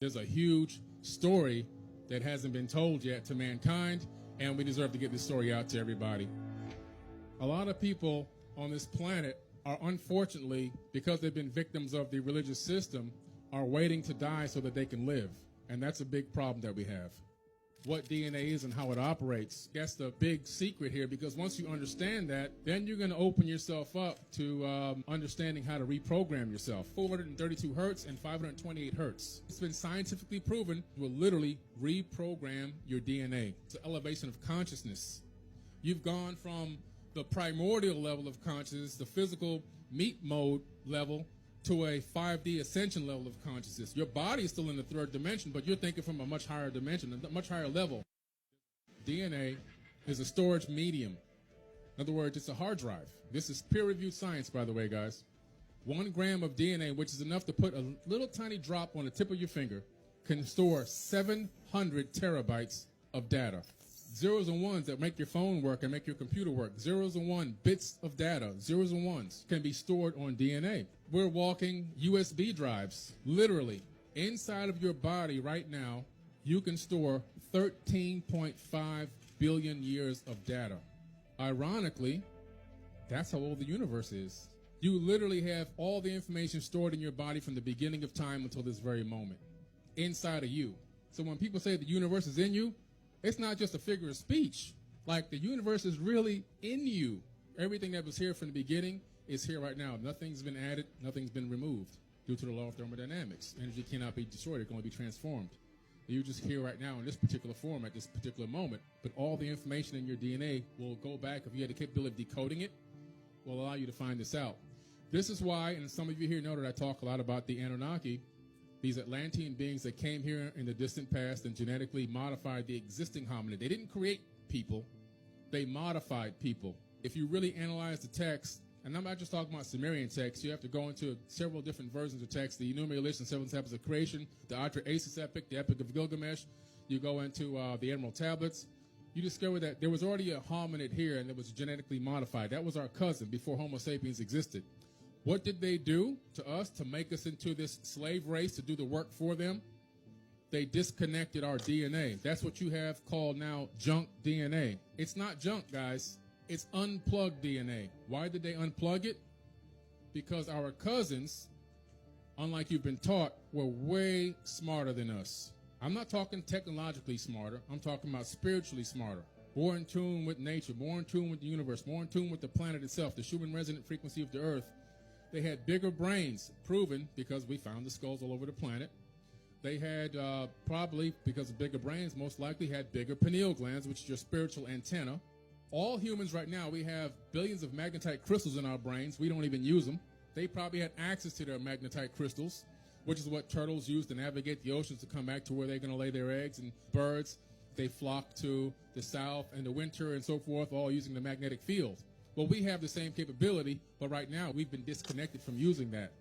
There's a huge story that hasn't been told yet to mankind, and we deserve to get this story out to everybody. A lot of people on this planet are, unfortunately, because they've been victims of the religious system, are waiting to die so that they can live. And that's a big problem that we have. What DNA is and how it operates, that's the big secret here, because once you understand that, then you're going to open yourself up to understanding how to reprogram yourself. 432 hertz and 528 hertz. It's been scientifically proven will literally reprogram your DNA. It's an elevation of consciousness. You've gone from the primordial level of consciousness, the physical meat mode level, to a 5D ascension level of consciousness. Your body is still in the third dimension, but you're thinking from a much higher dimension, a much higher level. DNA is a storage medium. In other words, it's a hard drive. This is peer-reviewed science, by the way, guys. 1 gram of DNA, which is enough to put a little tiny drop on the tip of your finger, can store 700 terabytes of data. Zeros and ones that make your phone work and make your computer work. Zeros and one bits of data, zeros and ones, can be stored on DNA. We're walking USB drives. Literally, inside of your body right now, you can store 13.5 billion years of data. Ironically, that's how old the universe is. You literally have all the information stored in your body from the beginning of time until this very moment, inside of you. So when people say the universe is in you, it's not just a figure of speech. Like, the universe is really in you. Everything that was here from the beginning is here right now. Nothing's been added, nothing's been removed due to the law of thermodynamics. Energy cannot be destroyed, it can only be transformed. You're just here right now in this particular form at this particular moment, but all the information in your DNA will go back, if you had the capability of decoding it, will allow you to find this out. This is why, and some of you here know that I talk a lot about the Anunnaki, these Atlantean beings that came here in the distant past and genetically modified the existing hominid. They didn't create people, they modified people. If you really analyze the text, and I'm not just talking about Sumerian text, you have to go into several different versions of text, the Enumerated 7 Tablets of Creation, the Atra-Asis epic, the Epic of Gilgamesh, you go into the Emerald Tablets, you discover that there was already a hominid here and it was genetically modified. That was our cousin before Homo sapiens existed. What did they do to us to make us into this slave race to do the work for them? They disconnected our DNA. That's what you have called now junk DNA. It's not junk, guys. It's unplugged DNA. Why did they unplug it? Because our cousins, unlike you've been taught, were way smarter than us. I'm not talking technologically smarter. I'm talking about spiritually smarter. More in tune with nature, more in tune with the universe, more in tune with the planet itself, the Schumann resonant frequency of the earth. They had bigger brains, proven because we found the skulls all over the planet. They had, probably because of bigger brains, most likely had bigger pineal glands, which is your spiritual antenna. All humans right now, we have billions of magnetite crystals in our brains. We don't even use them. They probably had access to their magnetite crystals, which is what turtles use to navigate the oceans to come back to where they're going to lay their eggs. And birds, they flock to the south and the winter and so forth, all using the magnetic field. Well, we have the same capability, but right now we've been disconnected from using that.